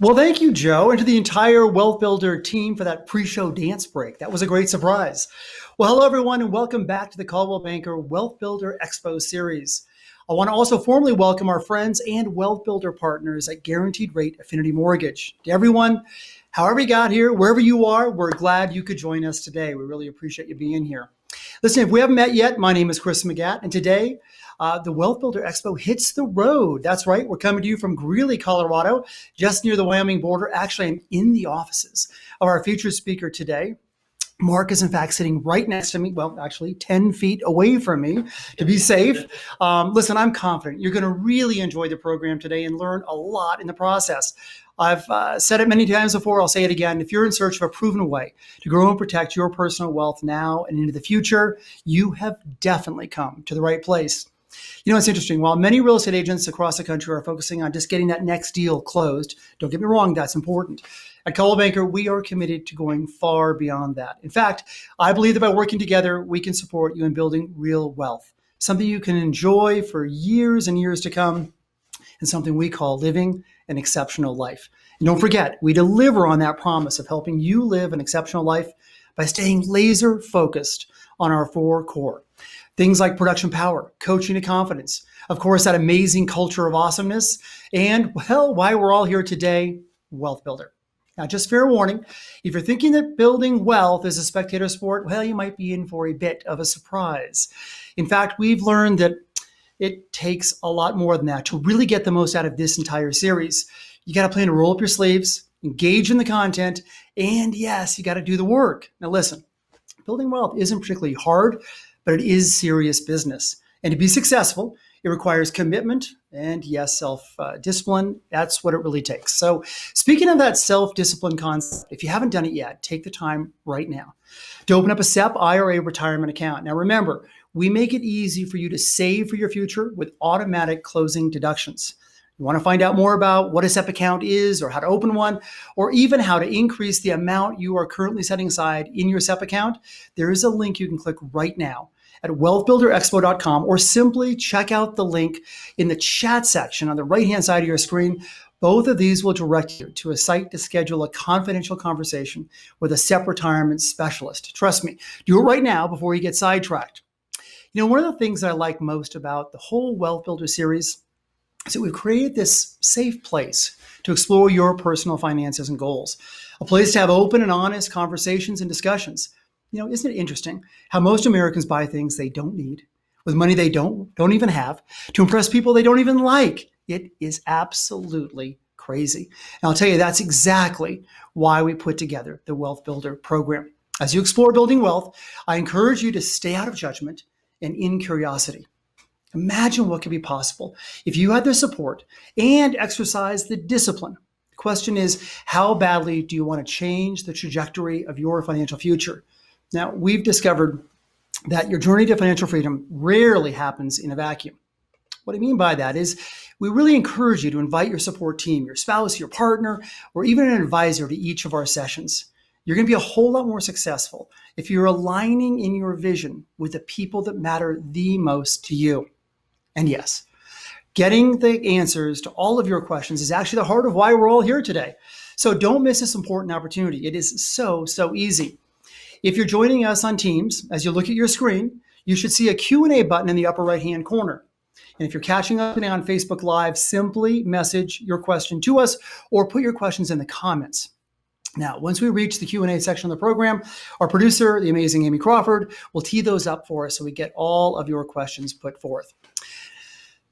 Well, thank you, Joe, and to the entire Wealth Builder team for that pre-show dance break. That was a great surprise. Well, hello, everyone, and welcome back to the Coldwell Banker Wealth Builder Expo series. I want to also formally welcome our friends and Wealth Builder partners at Guaranteed Rate Affinity Mortgage. To everyone, however you got here, wherever you are, we're glad you could join us today. We really appreciate you being here. Listen, if we haven't met yet, my name is Chris Mygatt, and today the Wealth Builder Expo hits the road. That's right. We're coming to you from Greeley, Colorado, just near the Wyoming border. Actually, I'm in the offices of our featured speaker today. Mark is, in fact, sitting right next to me. Well, actually, 10 feet away from me to be safe. Listen, I'm confident you're going to really enjoy the program today and learn a lot in the process. I've said it many times before. I'll say it again. If you're in search of a proven way to grow and protect your personal wealth now and into the future, you have definitely come to the right place. You know, it's interesting. While many real estate agents across the country are focusing on just getting that next deal closed, don't get me wrong, that's important. At Coldwell Banker, we are committed to going far beyond that. In fact, I believe that by working together, we can support you in building real wealth, something you can enjoy for years and years to come, and something we call living an exceptional life. And don't forget, we deliver on that promise of helping you live an exceptional life by staying laser focused on our four core. Things like production power, coaching to confidence, of course, that amazing culture of awesomeness, and, well, why we're all here today, Wealth Builder. Now, just fair warning, if you're thinking that building wealth is a spectator sport, well, you might be in for a bit of a surprise. In fact, we've learned that it takes a lot more than that to really get the most out of this entire series. You got to plan to roll up your sleeves, engage in the content, and yes, you got to do the work. Now, listen, building wealth isn't particularly hard, but it is serious business. And to be successful, it requires commitment and, yes, self-discipline. That's what it really takes. So speaking of that self-discipline concept, if you haven't done it yet, take the time right now to open up a SEP IRA retirement account. Now, remember, we make it easy for you to save for your future with automatic closing deductions. You want to find out more about what a SEP account is or how to open one, or even how to increase the amount you are currently setting aside in your SEP account, there is a link you can click right now at wealthbuilderexpo.com, or simply check out the link in the chat section on the right-hand side of your screen. Both of these will direct you to a site to schedule a confidential conversation with a SEP retirement specialist. Trust me, do it right now before you get sidetracked. You know, one of the things that I like most about the whole Wealth Builder series is that we've created this safe place to explore your personal finances and goals, a place to have open and honest conversations and discussions. You know, isn't it interesting how most Americans buy things they don't need with money they don't even have to impress people they don't even like? It is absolutely crazy. And I'll tell you, that's exactly why we put together the Wealth Builder program. As you explore building wealth, I encourage you to stay out of judgment and in curiosity. Imagine what could be possible if you had the support and exercise the discipline. The question is, how badly do you want to change the trajectory of your financial future? Now, we've discovered that your journey to financial freedom rarely happens in a vacuum. What I mean by that is we really encourage you to invite your support team, your spouse, your partner, or even an advisor to each of our sessions. You're going to be a whole lot more successful if you're aligning in your vision with the people that matter the most to you. And yes, getting the answers to all of your questions is actually the heart of why we're all here today. So don't miss this important opportunity. It is so easy. If you're joining us on Teams, as you look at your screen, you should see a Q&A button in the upper right-hand corner. And if you're catching up today on Facebook Live, simply message your question to us or put your questions in the comments. Now, once we reach the Q&A section of the program, our producer, the amazing Amy Crawford, will tee those up for us so we get all of your questions put forth.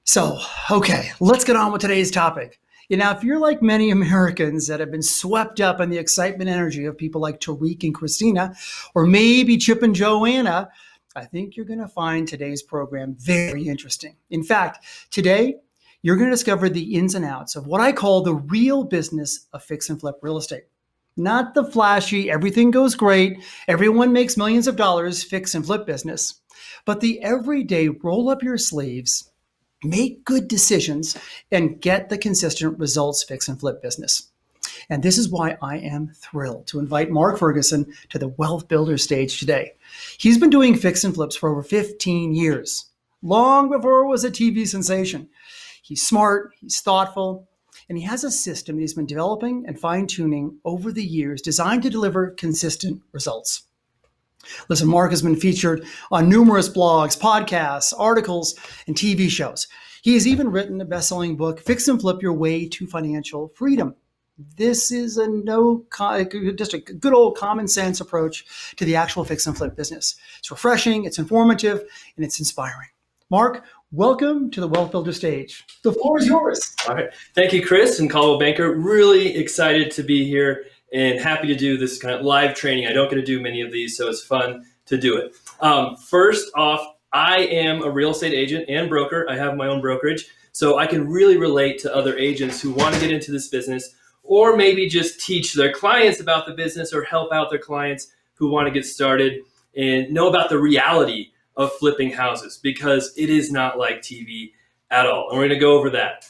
So, okay, let's get on with today's topic. You know, if you're like many Americans that have been swept up in the excitement and energy of people like Tariq and Christina, or maybe Chip and Joanna, I think you're going to find today's program very interesting. In fact, today, you're going to discover the ins and outs of what I call the real business of fix and flip real estate. Not the flashy, everything goes great, everyone makes millions of dollars fix and flip business, but the everyday roll up your sleeves, make good decisions, and get the consistent results fix and flip business. And this is why I am thrilled to invite Mark Ferguson to the Wealth Builder stage today. He's been doing fix and flips for over 15 years, long before it was a TV sensation. He's smart, he's thoughtful, and he has a system that he's been developing and fine-tuning over the years designed to deliver consistent results. Listen, Mark has been featured on numerous blogs, podcasts, articles, and TV shows. He has even written a best-selling book, Fix and Flip Your Way to Financial Freedom. This is just a good old common sense approach to the actual fix and flip business. It's refreshing, it's informative, and it's inspiring. Mark, welcome to the Wealth Builder stage. The floor is yours. All right. Thank you, Chris and Caldwell Banker. Really excited to be here and happy to do this kind of live training. I don't get to do many of these, so it's fun to do it. First off, I am a real estate agent and broker. I have my own brokerage, so I can really relate to other agents who want to get into this business, or maybe just teach their clients about the business or help out their clients who want to get started and know about the reality of flipping houses, because it is not like TV at all. And we're going to go over that.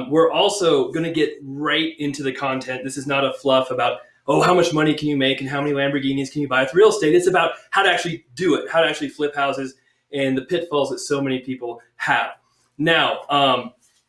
We're also going to get right into the content. This is not a fluff about, oh, how much money can you make and how many Lamborghinis can you buy with real estate. It's about how to actually do it, how to actually flip houses and the pitfalls that so many people have. Now,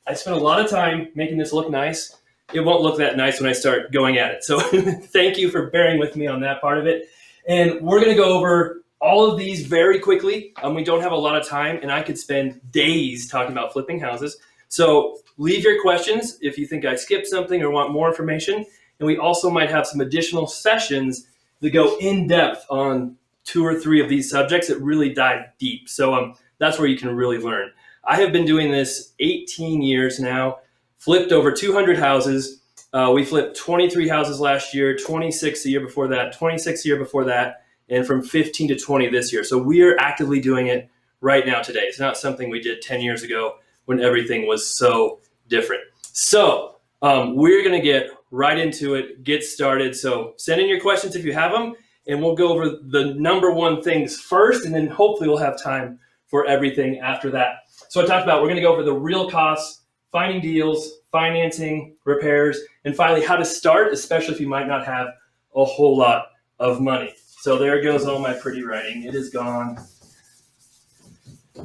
I spent a lot of time making this look nice. It won't look that nice when I start going at it. So thank you for bearing with me on that part of it. And we're going to go over all of these very quickly. We don't have a lot of time, and I could spend days talking about flipping houses. So leave your questions if you think I skipped something or want more information. And we also might have some additional sessions that go in depth on 2 or 3 of these subjects that really dive deep. So that's where you can really learn. I have been doing this 18 years now. Flipped over 200 houses. We flipped 23 houses last year, 26 the year before that, 26 the year before that, and from 15 to 20 this year. So we are actively doing it right now today. It's not something we did 10 years ago when everything was so different. So we're going to get right into it, get started. So send in your questions if you have them, and we'll go over the number one things first, and then hopefully we'll have time for everything after that. So I talked about, we're going to go over the real costs, finding deals, financing, repairs, and finally how to start, especially if you might not have a whole lot of money. So there goes all my pretty writing. It is gone.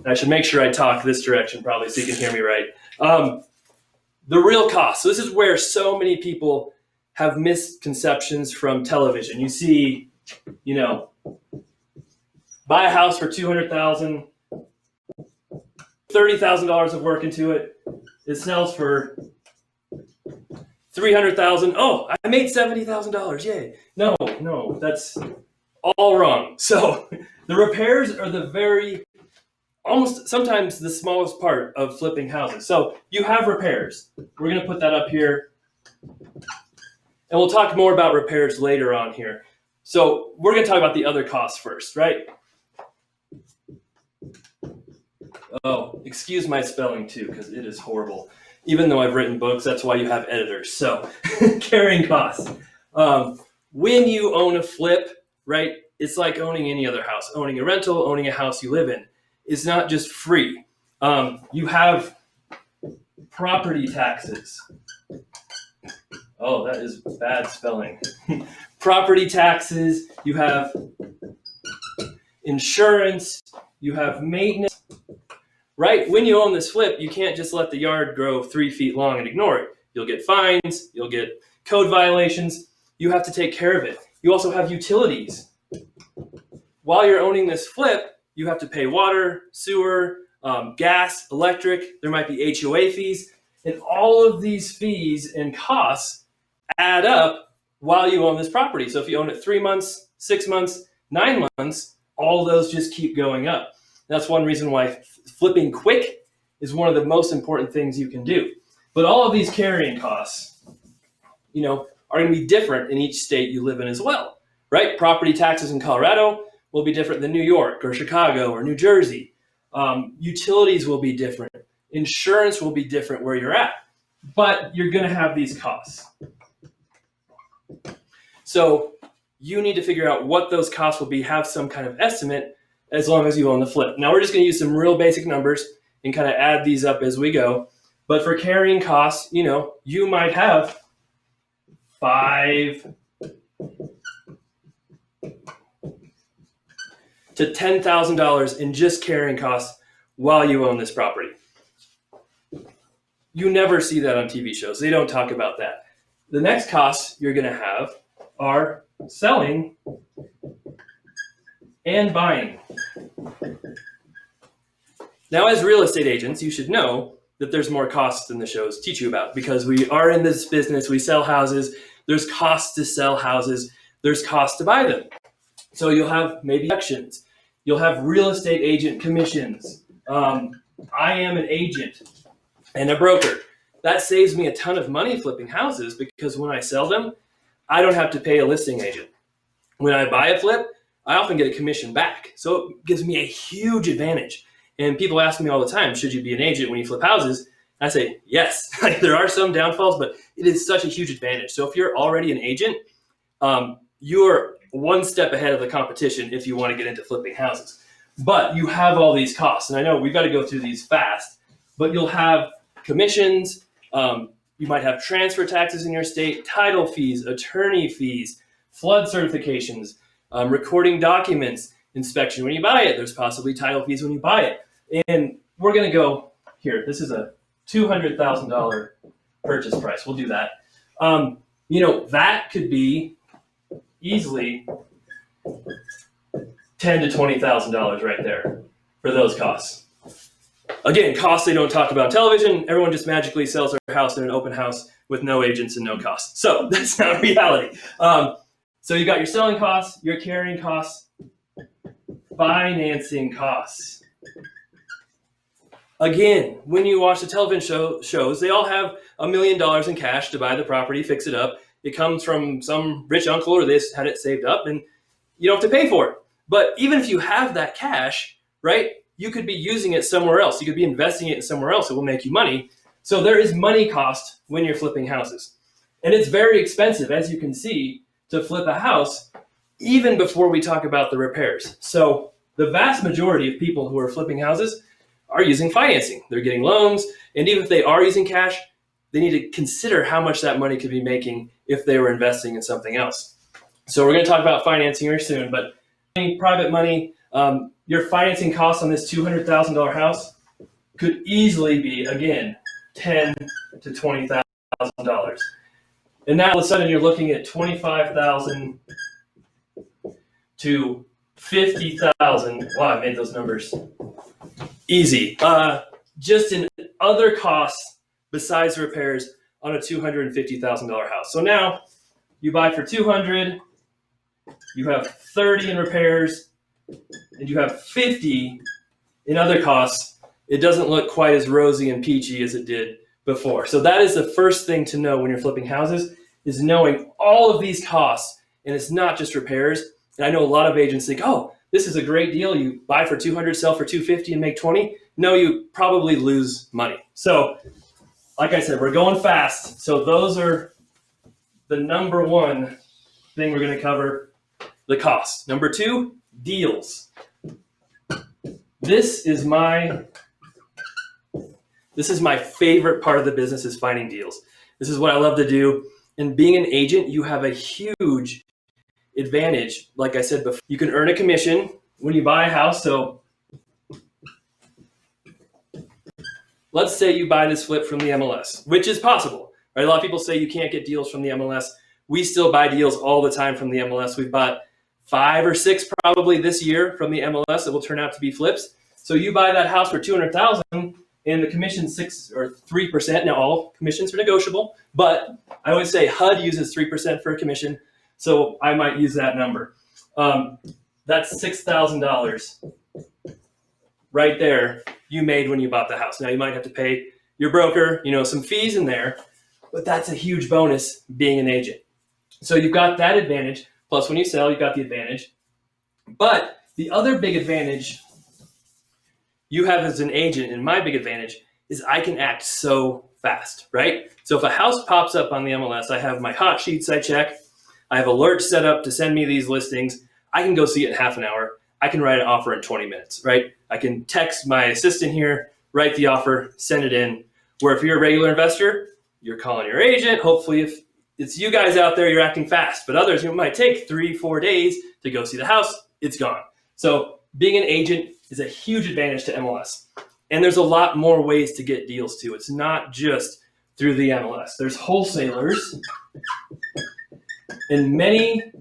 I should make sure I talk this direction probably so you can hear me right. The real cost. So this is where so many people have misconceptions from television. You see, buy a house for $200,000, $30,000 of work into it. It sells for $300,000. Oh, I made $70,000. Yay. No, that's all wrong. So the repairs are almost sometimes the smallest part of flipping houses. So you have repairs. We're going to put that up here. And we'll talk more about repairs later on here. So we're going to talk about the other costs first, right? Oh, excuse my spelling too, because it is horrible. Even though I've written books, that's why you have editors. So carrying costs. When you own a flip, right, it's like owning any other house. Owning a rental, owning a house you live in. It's not just free. You have property taxes. Oh, that is bad spelling. Property taxes, you have insurance, you have maintenance. Right? When you own this flip, you can't just let the yard grow 3 feet long and ignore it. You'll get fines, you'll get code violations. You have to take care of it. You also have utilities. While you're owning this flip, you have to pay water, sewer, gas, electric. There might be HOA fees. And all of these fees and costs add up while you own this property. So if you own it 3 months, 6 months, 9 months, all those just keep going up. That's one reason why flipping quick is one of the most important things you can do. But all of these carrying costs, are going to be different in each state you live in as well, right? Property taxes in Colorado will be different than New York or Chicago or New Jersey. Utilities will be different. Insurance will be different where you're at, but you're going to have these costs. So you need to figure out what those costs will be, have some kind of estimate, as long as you own the flip. Now we're just going to use some real basic numbers and kind of add these up as we go. But for carrying costs, you might have $5,000 to $10,000 in just carrying costs while you own this property. You never see that on TV shows. They don't talk about that. The next costs you're going to have are selling and buying. Now, as real estate agents, you should know that there's more costs than the shows teach you about, because we are in this business. We sell houses. There's costs to sell houses. There's costs to buy them. So you'll have maybe sections. You'll have real estate agent commissions. I am an agent and a broker. That saves me a ton of money flipping houses, because when I sell them, I don't have to pay a listing agent. When I buy a flip, I often get a commission back. So it gives me a huge advantage. And people ask me all the time, should you be an agent when you flip houses? I say, yes. There are some downfalls, but it is such a huge advantage. So if you're already an agent, you're one step ahead of the competition if you want to get into flipping houses. But you have all these costs. And I know we've got to go through these fast, but you'll have commissions. You might have transfer taxes in your state, title fees, attorney fees, flood certifications, recording documents, inspection when you buy it. There's possibly title fees when you buy it. And we're going to go here. This is a $200,000 purchase price. We'll do that. That could be easily $10,000 to $20,000 right there for those costs. Again, costs they don't talk about on television. Everyone just magically sells their house in an open house with no agents and no costs. So that's not reality. So you got your selling costs, your carrying costs, financing costs. Again, when you watch the television shows, they all have $1 million in cash to buy the property, fix it up. It comes from some rich uncle, or they had it saved up, and you don't have to pay for it. But even if you have that cash, right, you could be using it somewhere else. You could be investing it in somewhere else. It will make you money. So there is money cost when you're flipping houses. And it's very expensive, as you can see, to flip a house, even before we talk about the repairs. So the vast majority of people who are flipping houses are using financing. They're getting loans. And even if they are using cash, they need to consider how much that money could be making if they were investing in something else. So we're going to talk about financing here soon, but private money, your financing costs on this $200,000 house could easily be, again, $10,000 to $20,000. And now all of a sudden you're looking at $25,000 to $50,000. Wow, I made those numbers easy. Just in other costs besides repairs on a $250,000 house. So now you buy for $200,000, you have $30,000 in repairs, and you have $50,000 in other costs. It doesn't look quite as rosy and peachy as it did before. So that is the first thing to know when you're flipping houses, is knowing all of these costs. And it's not just repairs. And I know a lot of agents think, oh, this is a great deal. You buy for $200,000, sell for $250,000 and make $20,000. No, you probably lose money. So like I said, we're going fast. So those are the number one thing we're going to cover, the cost. Number two, deals. This is my favorite part of the business, is finding deals. This is what I love to do. And being an agent, you have a huge advantage. Like I said before, you can earn a commission when you buy a house. So let's say you buy this flip from the MLS, which is possible, right? A lot of people say you can't get deals from the MLS. We still buy deals all the time from the MLS. We've bought 5 or 6 probably this year from the MLS that will turn out to be flips. So you buy that house for $200,000 and the commission 6 or 3%. Now all commissions are negotiable, but I would say HUD uses 3% for a commission. So I might use that number. That's $6,000 right there you made when you bought the house. Now you might have to pay your broker, some fees in there, but that's a huge bonus being an agent. So you've got that advantage. Plus when you sell, you've got the advantage. But the other big advantage you have as an agent, and my big advantage, is I can act so fast, right? So if a house pops up on the MLS, I have my hot sheets I check. I have alerts set up to send me these listings. I can go see it in half an hour. I can write an offer in 20 minutes, right? I can text my assistant here, write the offer, send it in. Where if you're a regular investor, you're calling your agent. Hopefully, if it's you guys out there, you're acting fast. But others, it might take 3-4 days to go see the house. It's gone. So being an agent is a huge advantage to MLS. And there's a lot more ways to get deals too. It's not just through the MLS. There's wholesalers, and many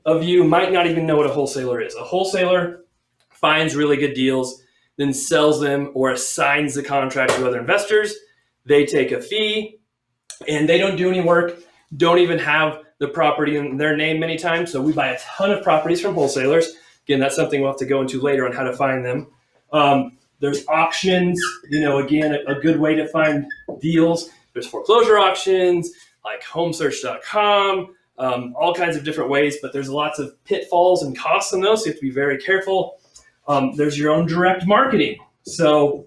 of you might not even know what a wholesaler is. A wholesaler finds really good deals, then sells them or assigns the contract to other investors. They take a fee, and they don't do any work, don't even have the property in their name many times. So we buy a ton of properties from wholesalers. Again, that's something we'll have to go into later on how to find them. There's auctions, again, a good way to find deals. There's foreclosure auctions, like homesearch.com, all kinds of different ways, but there's lots of pitfalls and costs in those, so you have to be very careful. There's your own direct marketing. So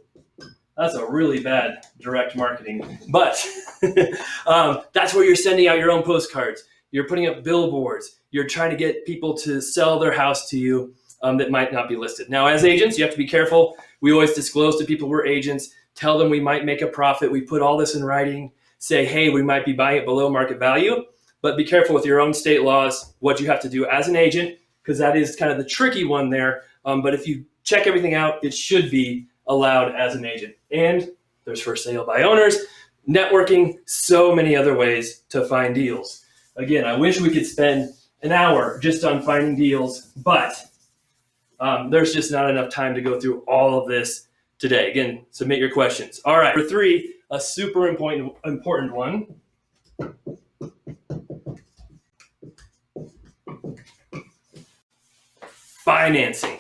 that's a really bad direct marketing, but that's where you're sending out your own postcards. You're putting up billboards. You're trying to get people to sell their house to you that might not be listed. Now, as agents, you have to be careful. We always disclose to people we're agents, tell them we might make a profit. We put all this in writing, say, hey, we might be buying it below market value, but be careful with your own state laws, what you have to do as an agent, because that is kind of the tricky one there. But if you check everything out, it should be allowed as an agent. And there's for sale by owners, networking, so many other ways to find deals. Again, I wish we could spend an hour just on finding deals, but there's just not enough time to go through all of this today. Again, submit your questions. All right, for 3, a super important one. Financing.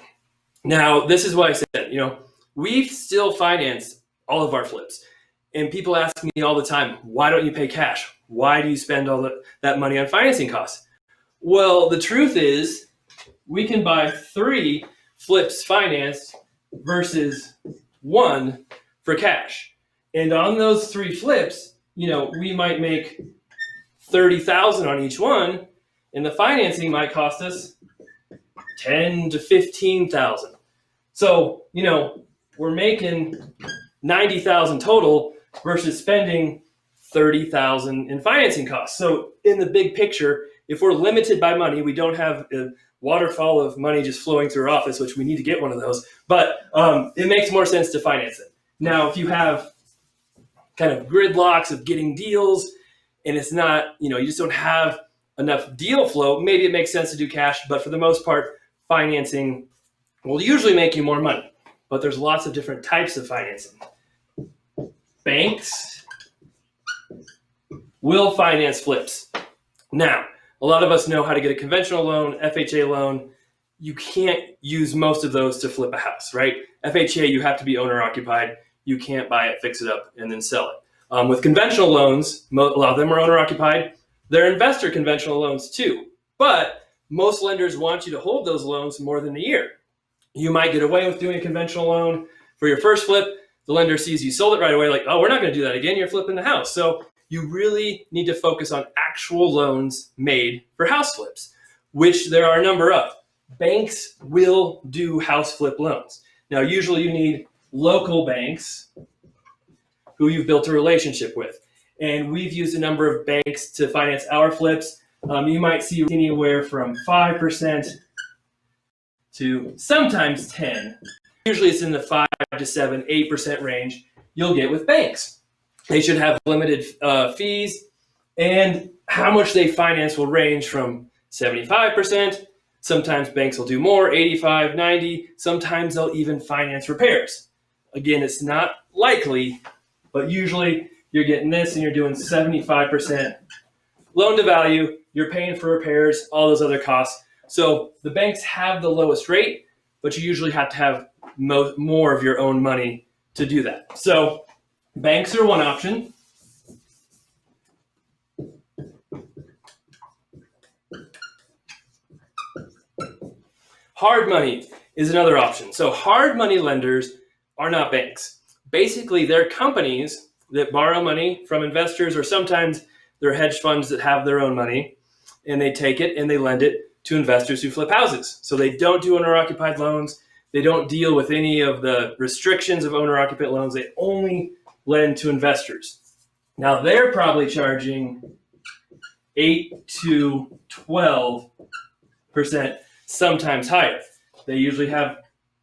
Now, this is what I said, we still finance all of our flips. And people ask me all the time, why don't you pay cash? Why do you spend all that money on financing costs? Well, the truth is we can buy 3 flips financed versus 1 for cash. And on those 3 flips, we might make $30,000 on each one, and the financing might cost us $10,000 to $15,000. So, we're making $90,000 total versus spending $30,000 in financing costs. So in the big picture, if we're limited by money, we don't have a waterfall of money just flowing through our office, which we need to get one of those, but it makes more sense to finance it. Now, if you have kind of gridlocks of getting deals and it's not, you just don't have enough deal flow, maybe it makes sense to do cash, but for the most part, financing will usually make you more money. But there's lots of different types of financing. Banks will finance flips. Now, a lot of us know how to get a conventional loan, FHA loan. You can't use most of those to flip a house, right? FHA, you have to be owner occupied. You can't buy it, fix it up, and then sell it. With conventional loans, a lot of them are owner occupied. They're investor conventional loans too, but most lenders want you to hold those loans more than a year. You might get away with doing a conventional loan for your first flip. The lender sees you sold it right away, like, oh, we're not going to do that again. You're flipping the house. So you really need to focus on actual loans made for house flips, which there are a number of. Banks will do house flip loans. Now, usually you need local banks who you've built a relationship with. And we've used a number of banks to finance our flips. You might see anywhere from 5% to sometimes 10. Usually it's in the 5 to 7, 8% range you'll get with banks. They should have limited fees, and how much they finance will range from 75%. Sometimes banks will do more, 85, 90. Sometimes they'll even finance repairs. Again, it's not likely, but usually you're getting this and you're doing 75% loan to value. You're paying for repairs, all those other costs. So the banks have the lowest rate, but you usually have to have more of your own money to do that. So banks are one option. Hard money is another option. So hard money lenders are not banks. Basically, they're companies that borrow money from investors, or sometimes they're hedge funds that have their own money, and they take it and they lend it to investors who flip houses. So they don't do owner-occupied loans. They don't deal with any of the restrictions of owner-occupied loans. They only lend to investors. Now, they're probably charging 8 to 12%, sometimes higher. They usually have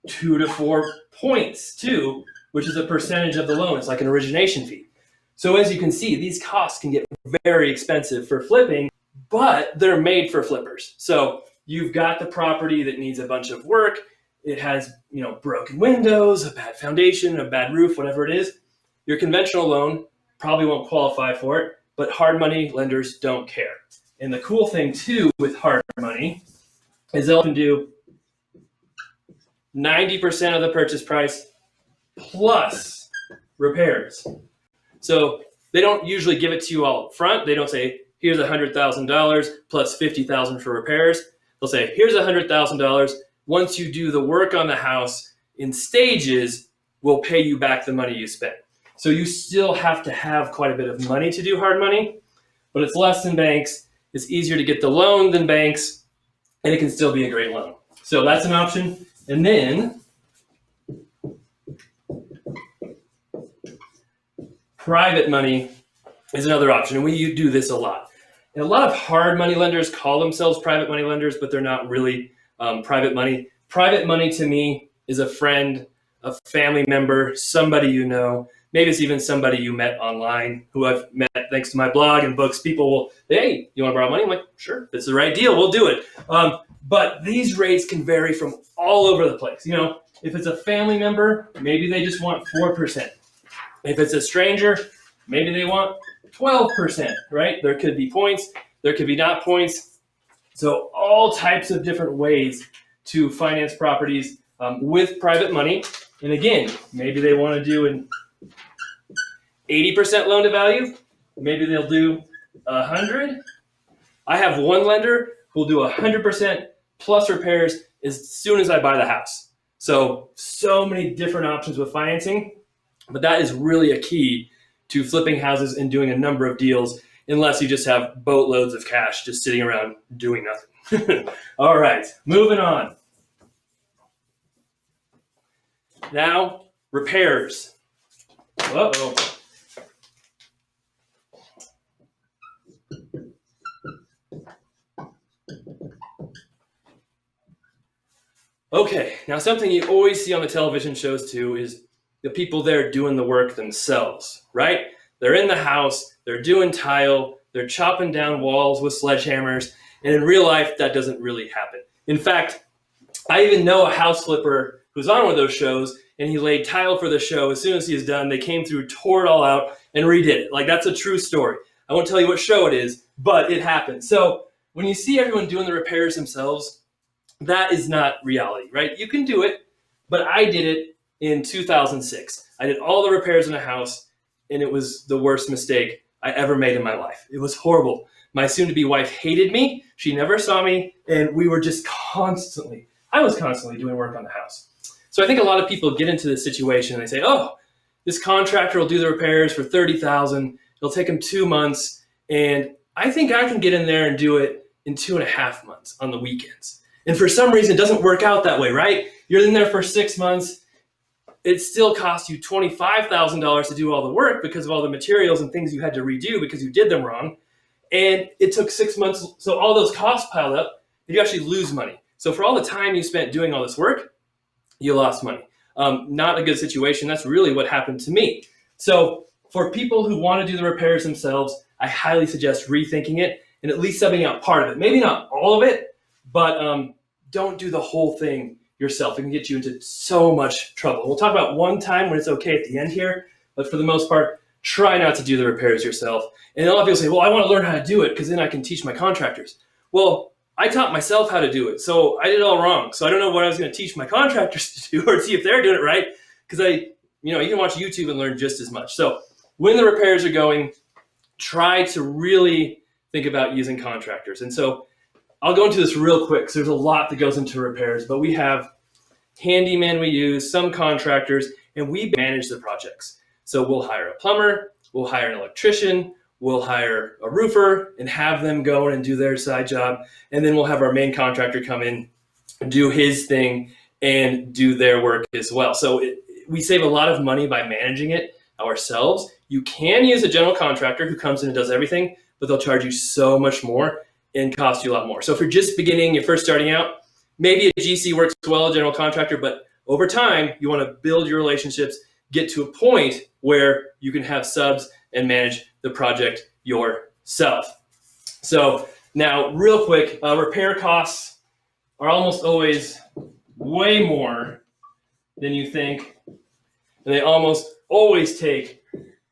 2 to 4 points too which is a percentage of the loan. It's like an origination fee. So as you can see, these costs can get very expensive for flipping, but they're made for flippers. So you've got the property that needs a bunch of work. It has, broken windows, a bad foundation, a bad roof, whatever it is. Your conventional loan probably won't qualify for it, but hard money lenders don't care. And the cool thing too with hard money is they'll often do 90% of the purchase price plus repairs. So they don't usually give it to you all up front. They don't say, here's $100,000 plus $50,000 for repairs. They'll say, here's $100,000. Once you do the work on the house in stages, we'll pay you back the money you spent. So you still have to have quite a bit of money to do hard money, but it's less than banks. It's easier to get the loan than banks, and it can still be a great loan. So that's an option. And then private money is another option, and we do this a lot. And a lot of hard money lenders call themselves private money lenders, but they're not really private money. Private money to me is a friend, a family member, somebody you know. Maybe it's even somebody you met online who I've met thanks to my blog and books. People will say, hey, you want to borrow money? I'm like, sure, if it's the right deal, we'll do it. But these rates can vary from all over the place. If it's a family member, maybe they just want 4%. If it's a stranger, maybe they want 12%, right? There could be points, there could be not points. So all types of different ways to finance properties with private money. And again, maybe they want to do an 80% loan to value. Maybe they'll do 100. I have one lender who'll do 100% plus repairs as soon as I buy the house. So many different options with financing, but that is really a key to flipping houses and doing a number of deals, unless you just have boatloads of cash just sitting around doing nothing. All right, moving on. Now, repairs. Uh-oh. Okay, now something you always see on the television shows too is the people there doing the work themselves, right? They're in the house, they're doing tile, they're chopping down walls with sledgehammers, and in real life, that doesn't really happen. In fact, I even know a house flipper who's on one of those shows, and he laid tile for the show. As soon as he was done, they came through, tore it all out, and redid it. Like, that's a true story. I won't tell you what show it is, but it happened. So when you see everyone doing the repairs themselves, that is not reality, right? You can do it, but I did it in 2006. I did all the repairs in a house, and it was the worst mistake I ever made in my life. It was horrible. My soon-to-be wife hated me. She never saw me, and we were just I was constantly doing work on the house. So I think a lot of people get into this situation and they say, oh, this contractor will do the repairs for $30,000. It'll take him 2 months. And I think I can get in there and do it in 2.5 months on the weekends. And for some reason, it doesn't work out that way, right? You're in there for 6 months. It still costs you $25,000 to do all the work because of all the materials and things you had to redo because you did them wrong. And it took 6 months. So all those costs piled up, and you actually lose money. So for all the time you spent doing all this work, you lost money. Not a good situation. That's really what happened to me. So for people who want to do the repairs themselves, I highly suggest rethinking it and at least subbing out part of it. Maybe not all of it, but don't do the whole thing yourself. It can get you into so much trouble. We'll talk about one time when it's okay at the end here, but for the most part, try not to do the repairs yourself. And a lot of people say, well, I want to learn how to do it because then I can teach my contractors. Well, I taught myself how to do it, so I did it all wrong. So I don't know what I was going to teach my contractors to do or see if they're doing it right, because you can watch YouTube and learn just as much. So when the repairs are going, try to really think about using contractors. And so I'll go into this real quick, because there's a lot that goes into repairs, but we have handymen we use, some contractors, and we manage the projects. So we'll hire a plumber, we'll hire an electrician, we'll hire a roofer and have them go in and do their side job. And then we'll have our main contractor come in, do his thing, and do their work as well. So we save a lot of money by managing it ourselves. You can use a general contractor who comes in and does everything, but they'll charge you so much more and cost you a lot more. So if you're just beginning, you're first starting out, maybe a GC works well, a general contractor, but over time, you want to build your relationships get to a point where you can have subs and manage the project yourself. So now, real quick, repair costs are almost always way more than you think, and they almost always take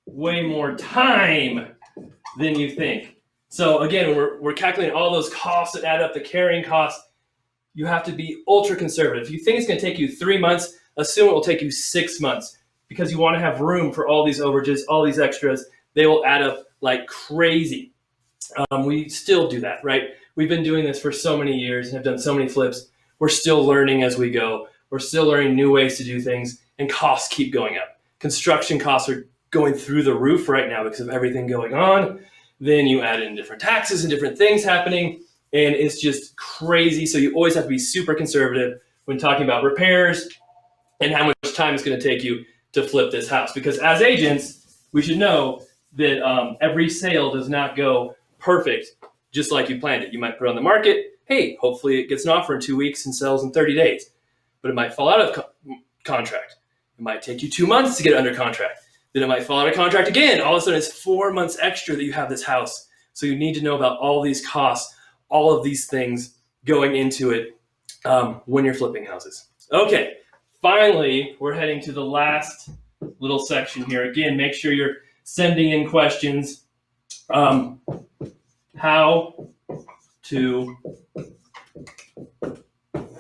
way more time than you think. So again, when we're calculating all those costs that add up, the carrying costs, you have to be ultra conservative. If you think it's going to take you 3 months, assume it will take you 6 months, because you want to have room for all these overages, all these extras. They will add up like crazy. We still do that, right? We've been doing this for so many years and have done so many flips. We're still learning as we go. We're still learning new ways to do things, and costs keep going up. Construction costs are going through the roof right now because of everything going on. Then you add in different taxes and different things happening, and it's just crazy. So you always have to be super conservative when talking about repairs and how much time it's going to take you to flip this house. Because as agents, we should know that every sale does not go perfect just like you planned it. You might put it on the market. Hey, hopefully it gets an offer in 2 weeks and sells in 30 days. But it might fall out of contract. It might take you 2 months to get it under contract. Then it might fall out of contract again. All of a sudden it's 4 months extra that you have this house. So you need to know about all these costs, all of these things going into it when you're flipping houses. Okay, finally, we're heading to the last little section here. Again, make sure you're sending in questions. How to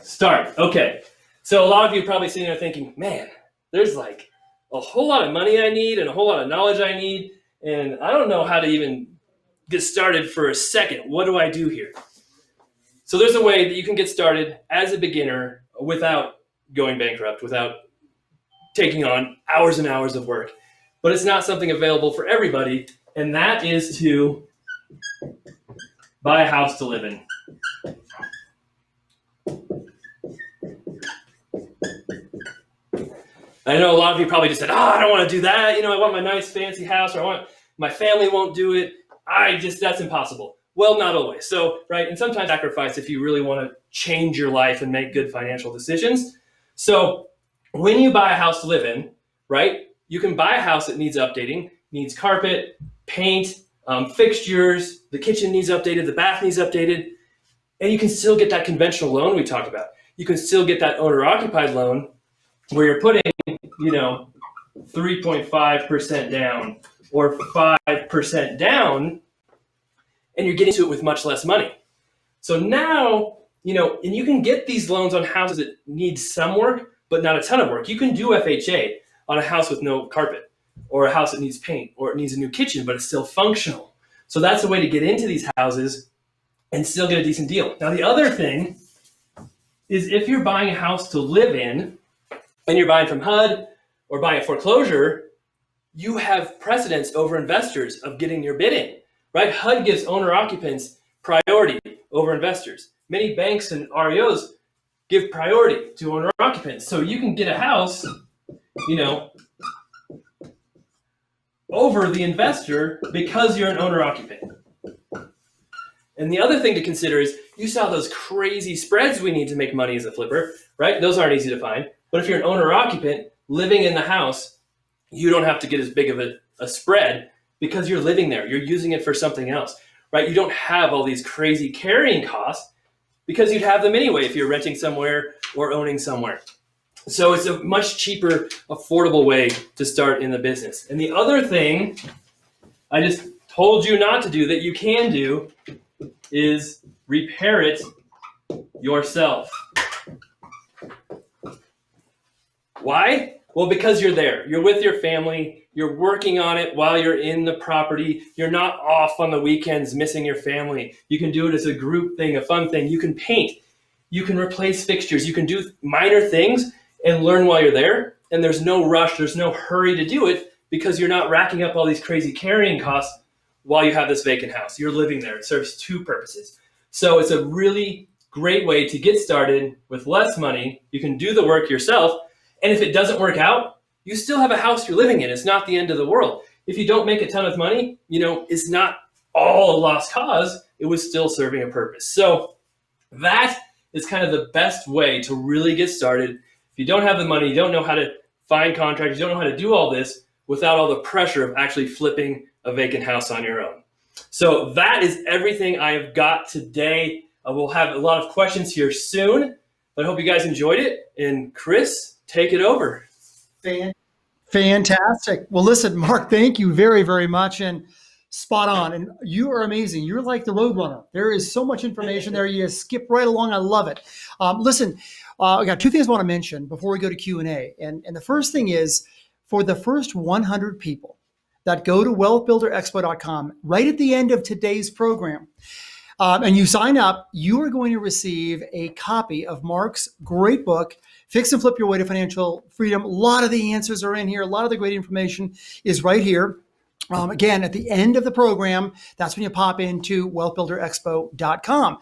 start. Okay, so a lot of you are probably sitting there thinking, man, there's like a whole lot of money I need and a whole lot of knowledge I need, and I don't know how to even get started for a second. What do I do here? So there's a way that you can get started as a beginner without going bankrupt, without taking on hours and hours of work. But it's not something available for everybody, and that is to buy a house to live in. I know a lot of you probably just said, I don't want to do that. I want my nice fancy house, or my family won't do it. That's impossible. Well, not always. So, right, and sometimes sacrifice if you really want to change your life and make good financial decisions. So when you buy a house to live in, right, you can buy a house that needs updating, needs carpet, paint, fixtures, the kitchen needs updated, the bath needs updated, and you can still get that conventional loan we talked about. You can still get that owner-occupied loan where you're putting, 3.5% down or 5% down, and you're getting to it with much less money. So now, and you can get these loans on houses that need some work, but not a ton of work. You can do FHA on a house with no carpet, or a house that needs paint, or it needs a new kitchen, but it's still functional. So that's a way to get into these houses and still get a decent deal. Now, the other thing is if you're buying a house to live in and you're buying from HUD or buying a foreclosure, you have precedence over investors of getting your bid in, right? HUD gives owner-occupants priority over investors. Many banks and REOs give priority to owner-occupants. So you can get a house, over the investor because you're an owner-occupant. And the other thing to consider is you saw those crazy spreads we need to make money as a flipper, right? Those aren't easy to find. But if you're an owner-occupant living in the house, you don't have to get as big of a spread because you're living there. You're using it for something else, right? You don't have all these crazy carrying costs because you'd have them anyway if you're renting somewhere or owning somewhere. So it's a much cheaper, affordable way to start in the business. And the other thing I just told you not to do that you can do is repair it yourself. Why? Well, because you're there. You're with your family. You're working on it while you're in the property. You're not off on the weekends missing your family. You can do it as a group thing, a fun thing. You can paint. You can replace fixtures. You can do minor things and learn while you're there. And there's no rush. There's no hurry to do it because you're not racking up all these crazy carrying costs while you have this vacant house. You're living there. It serves two purposes. So it's a really great way to get started with less money. You can do the work yourself. And if it doesn't work out, you still have a house you're living in. It's not the end of the world. If you don't make a ton of money, it's not all a lost cause. It was still serving a purpose. So that is kind of the best way to really get started. If you don't have the money, you don't know how to find contractors. You don't know how to do all this without all the pressure of actually flipping a vacant house on your own. So that is everything I have got today. We'll have a lot of questions here soon, but I hope you guys enjoyed it. And Chris, take it over. Fantastic. Well, listen, Mark, thank you very, very much. And spot on. And you are amazing. You're like the Roadrunner. There is so much information there. You just skip right along. I love it. Listen, I got two things I want to mention before we go to Q&A. And the first thing is, for the first 100 people that go to wealthbuilderexpo.com right at the end of today's program, and you sign up, you are going to receive a copy of Mark's great book, Fix and Flip Your Way to Financial Freedom. A lot of the answers are in here. A lot of the great information is right here. Again, at the end of the program, that's when you pop into wealthbuilderexpo.com.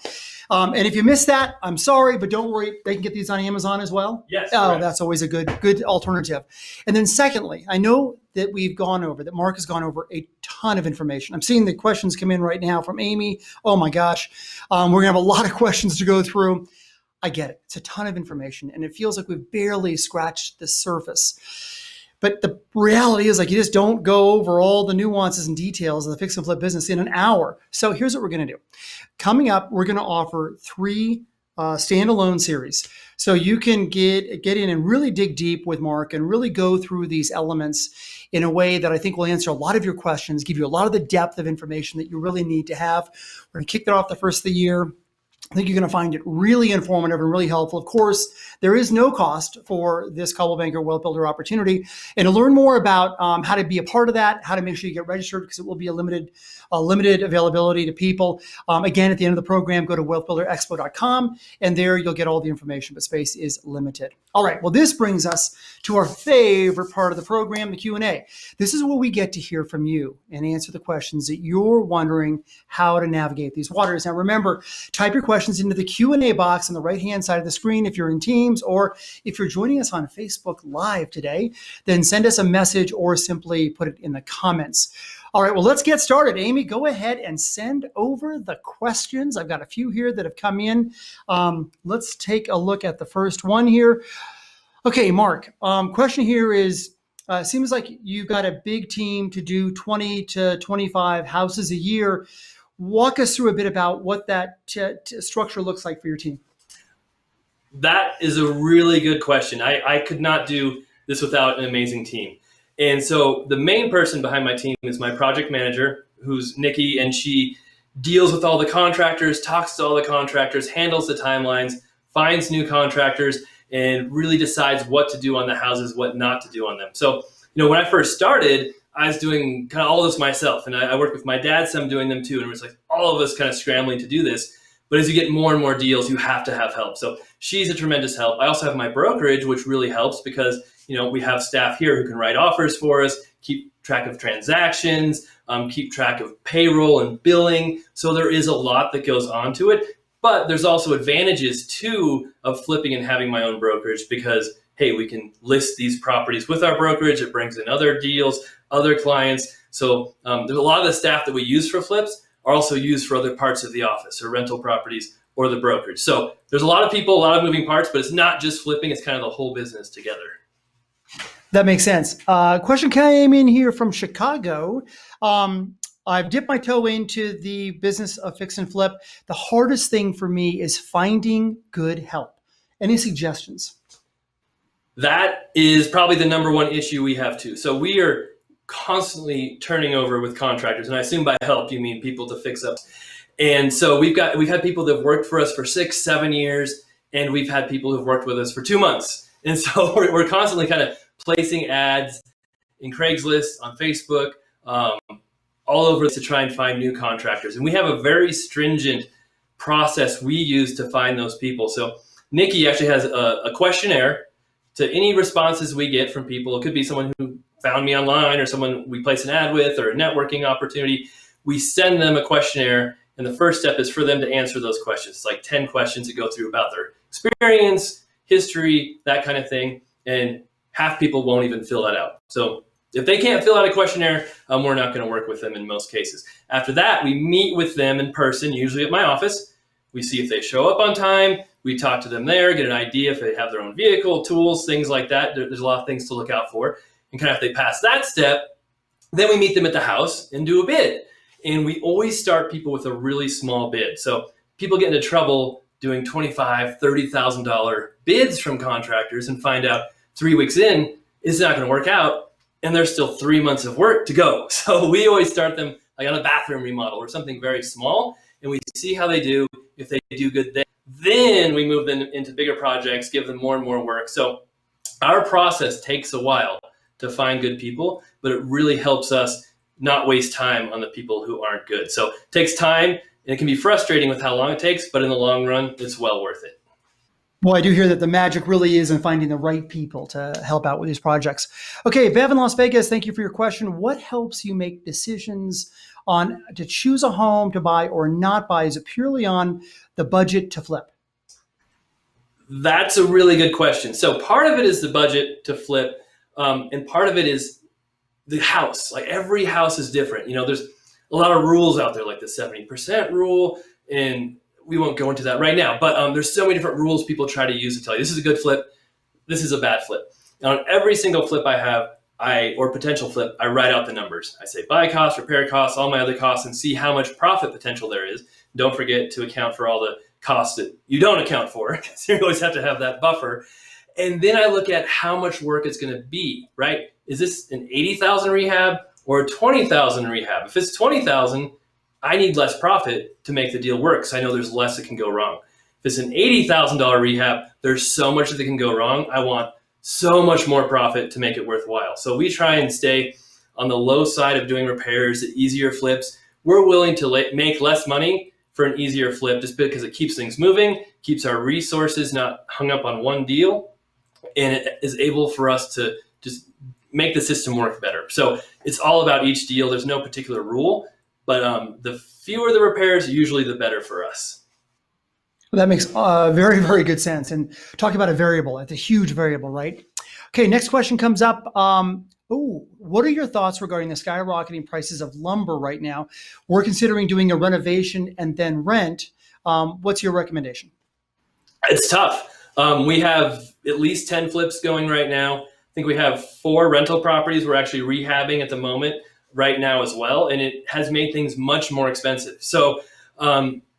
And if you missed that, I'm sorry, but don't worry. They can get these on Amazon as well. Yes. Oh, correct. That's always a good alternative. And then secondly, I know that that Mark has gone over a ton of information. I'm seeing the questions come in right now from Amy. Oh my gosh. We're going to have a lot of questions to go through. I get it. It's a ton of information, and it feels like we've barely scratched the surface. But the reality is, like, you just don't go over all the nuances and details of the fix and flip business in an hour. So here's what we're going to do. Coming up, we're going to offer 3 standalone series. So you can get in and really dig deep with Mark and really go through these elements in a way that I think will answer a lot of your questions, give you a lot of the depth of information that you really need to have. We're going to kick that off the first of the year. I think you're going to find it really informative and really helpful. Of course, there is no cost for this Coldwell Banker Wealth Builder opportunity. And to learn more about how to be a part of that, how to make sure you get registered, because it will be a limited availability to people. Again, at the end of the program, go to wealthbuilderexpo.com, and there you'll get all the information, but space is limited. All right, well, this brings us to our favorite part of the program, the Q&A. This is where we get to hear from you and answer the questions that you're wondering how to navigate these waters. Now, remember, type your questions into the Q&A box on the right-hand side of the screen if you're in Teams, or if you're joining us on Facebook Live today, then send us a message or simply put it in the comments. All right, well, let's get started. Amy, go ahead and send over the questions. I've got a few here that have come in. Let's take a look at the first one here. Okay, Mark, question here is, seems like you've got a big team to do 20 to 25 houses a year. Walk us through a bit about what that structure looks like for your team. That is a really good question. I could not do this without an amazing team. And so the main person behind my team is my project manager, who's Nikki, and she deals with all the contractors, talks to all the contractors, handles the timelines, finds new contractors, and really decides what to do on the houses, what not to do on them. So, when I first started, I was doing kind of all this myself, and I worked with my dad some doing them too, and it was like all of us kind of scrambling to do this. But as you get more and more deals, you have to have help. So she's a tremendous help. I also have my brokerage, which really helps because, we have staff here who can write offers for us, keep track of transactions, keep track of payroll and billing. So there is a lot that goes on to it. But there's also advantages too of flipping and having my own brokerage because, hey, we can list these properties with our brokerage. It brings in other deals, other clients. So there's a lot of the staff that we use for flips are also used for other parts of the office or rental properties or the brokerage. So there's a lot of people, a lot of moving parts, but it's not just flipping. It's kind of the whole business together. That makes sense. Question came in here from Chicago. I've dipped my toe into the business of fix and flip. The hardest thing for me is finding good help. Any suggestions? That is probably the number one issue we have too. So we are constantly turning over with contractors, and I assume by help you mean people to fix up. And so we've had people that have worked for us for 6-7 years, and we've had people who've worked with us for 2 months. And so we're constantly kind of placing ads in Craigslist, on Facebook, all over to try and find new contractors. And we have a very stringent process we use to find those people. So Nikki actually has a questionnaire to any responses we get from people. It could be someone who found me online or someone we place an ad with or a networking opportunity. We send them a questionnaire, and the first step is for them to answer those questions. It's like 10 questions that go through about their experience, history, that kind of thing. And half people won't even fill that out. So if they can't fill out a questionnaire, we're not going to work with them in most cases. After that, we meet with them in person, usually at my office. We see if they show up on time. We talk to them there, get an idea if they have their own vehicle, tools, things like that. There's a lot of things to look out for. And kind of if they pass that step, then we meet them at the house and do a bid. And we always start people with a really small bid. So people get into trouble doing $25,000, $30,000 bids from contractors and find out 3 weeks in, it's not going to work out. And there's still 3 months of work to go. So we always start them like on a bathroom remodel or something very small. And we see how they do. If they do good, then we move them into bigger projects, give them more and more work. So our process takes a while to find good people, but it really helps us not waste time on the people who aren't good. So it takes time, and it can be frustrating with how long it takes, but in the long run, it's well worth it. Well, I do hear that the magic really is in finding the right people to help out with these projects. Okay, Bev in Las Vegas, thank you for your question. What helps you make decisions on to choose a home to buy or not buy? Is it purely on the budget to flip? That's a really good question. So part of it is the budget to flip, and part of it is the house. Like every house is different. There's a lot of rules out there, like the 70% rule, and we won't go into that right now. But there's so many different rules people try to use to tell you this is a good flip, this is a bad flip. And on every single flip I have, or potential flip, I write out the numbers. I say buy costs, repair costs, all my other costs, and see how much profit potential there is. Don't forget to account for all the costs that you don't account for, because you always have to have that buffer. And then I look at how much work it's going to be, right? Is this an $80,000 rehab or a $20,000 rehab? If it's $20,000, I need less profit to make the deal work, because I know there's less that can go wrong. If it's an $80,000 rehab, there's so much that can go wrong. I want so much more profit to make it worthwhile. So we try and stay on the low side of doing repairs, easier flips. We're willing to make less money for an easier flip just because it keeps things moving, keeps our resources not hung up on one deal, and it is able for us to just make the system work better. So it's all about each deal. There's no particular rule, but the fewer the repairs, usually the better for us. Well, that makes very, very good sense. And talking about a variable, it's a huge variable, right? Okay, next question comes up. What are your thoughts regarding the skyrocketing prices of lumber right now? We're considering doing a renovation and then rent. What's your recommendation? It's tough. We have at least 10 flips going right now. I think we have 4 rental properties we're actually rehabbing at the moment right now as well. And it has made things much more expensive. So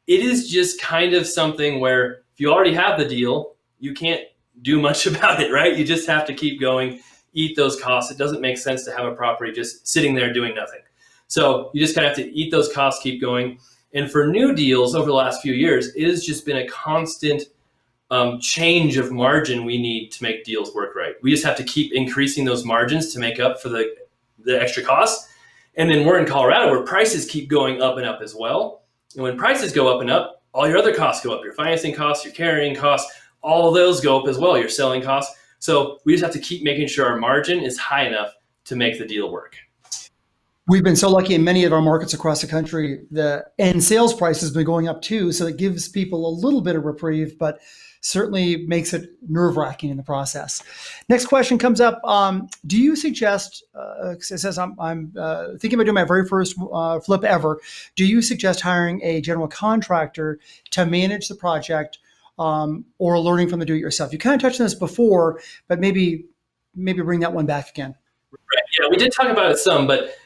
it is just kind of something where if you already have the deal, you can't do much about it, right? You just have to keep going, eat those costs. It doesn't make sense to have a property just sitting there doing nothing. So you just kind of have to eat those costs, keep going. And for new deals over the last few years, it has just been a constant change of margin we need to make deals work right. We just have to keep increasing those margins to make up for the extra costs. And then we're in Colorado where prices keep going up and up as well. And when prices go up and up, all your other costs go up. Your financing costs, your carrying costs, all of those go up as well, your selling costs. So we just have to keep making sure our margin is high enough to make the deal work. We've been so lucky in many of our markets across the country, the end sales price has been going up too. So it gives people a little bit of reprieve, but certainly makes it nerve-wracking in the process. Next question comes up. Do you suggest, it says I'm thinking about doing my very first flip ever. Do you suggest hiring a general contractor to manage the project or learning from the do-it-yourself? You kind of touched on this before, but maybe bring that one back again. Right. Yeah, we did talk about it some, but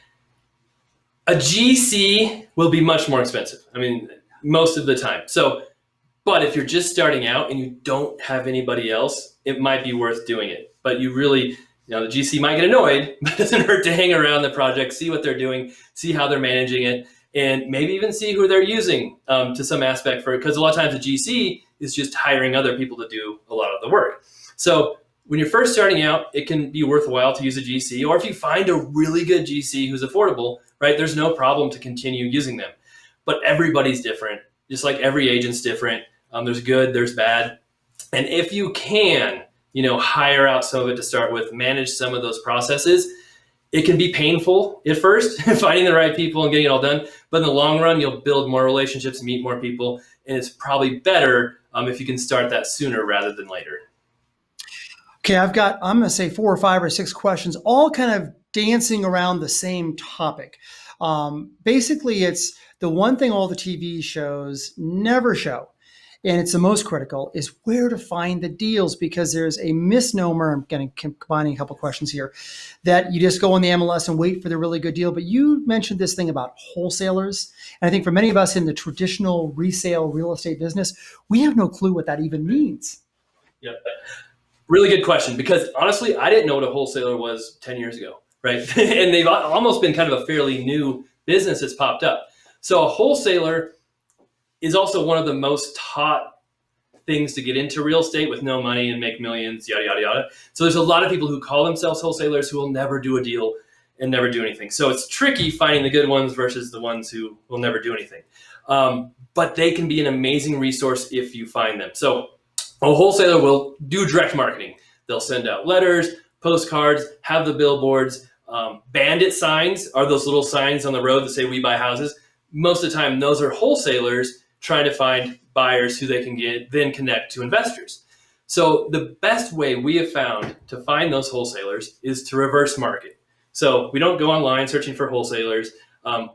a GC will be much more expensive. I mean, most of the time. But if you're just starting out and you don't have anybody else, it might be worth doing it. But you really, the GC might get annoyed, but it doesn't hurt to hang around the project, see what they're doing, see how they're managing it, and maybe even see who they're using to some aspect for it. Because a lot of times a GC is just hiring other people to do a lot of the work. So when you're first starting out, it can be worthwhile to use a GC, or if you find a really good GC who's affordable, right, there's no problem to continue using them. But everybody's different, just like every agent's different. There's good, there's bad. And if you can, hire out some of it to start with, manage some of those processes, it can be painful at first, finding the right people and getting it all done. But in the long run, you'll build more relationships, meet more people. And it's probably better if you can start that sooner rather than later. Okay, I'm going to say 4 or 5 or 6 questions, all kind of dancing around the same topic. Basically, it's the one thing all the TV shows never show and it's the most critical, is where to find the deals, because there's a misnomer. I'm going to combining a couple of questions here, that you just go on the MLS and wait for the really good deal. But you mentioned this thing about wholesalers. And I think for many of us in the traditional resale real estate business, we have no clue what that even means. Yep. Really good question, because honestly, I didn't know what a wholesaler was 10 years ago, right? And they've almost been kind of a fairly new business that's popped up. So a wholesaler is also one of the most taught things to get into real estate with no money and make millions, yada, yada, yada. So there's a lot of people who call themselves wholesalers who will never do a deal and never do anything. So it's tricky finding the good ones versus the ones who will never do anything. But they can be an amazing resource if you find them. So a wholesaler will do direct marketing. They'll send out letters, postcards, have the billboards. Bandit signs are those little signs on the road that say "We buy houses." Most of the time, those are wholesalers trying to find buyers who they can then connect to investors. So the best way we have found to find those wholesalers is to reverse market. So we don't go online searching for wholesalers.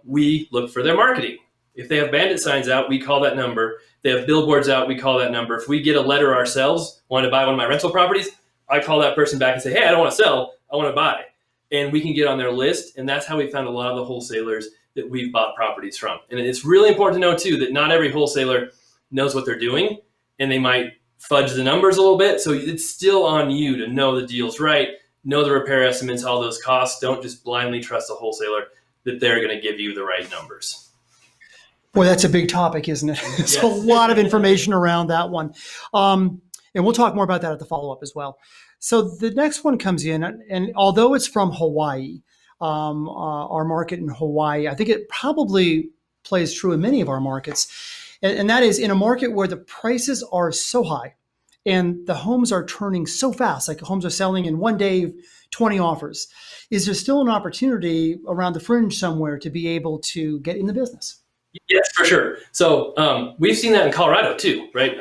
We look for their marketing. If they have bandit signs out, we call that number. They have billboards out, we call that number. If we get a letter ourselves, want to buy one of my rental properties, I call that person back and say, hey, I don't want to sell, I want to buy. And we can get on their list. And that's how we found a lot of the wholesalers that we've bought properties from. And it's really important to know too, that not every wholesaler knows what they're doing, and they might fudge the numbers a little bit. So it's still on you to know the deal's right, know the repair estimates, all those costs. Don't just blindly trust a wholesaler that they're going to give you the right numbers. Boy, that's a big topic, isn't it? There's a lot of information around that one. And we'll talk more about that at the follow-up as well. So the next one comes in, and although it's from Hawaii, our market in Hawaii, I think it probably plays true in many of our markets. And that is in a market where the prices are so high and the homes are turning so fast, like homes are selling in one day, 20 offers. Is there still an opportunity around the fringe somewhere to be able to get in the business? Yes, for sure. So we've seen that in Colorado too, right?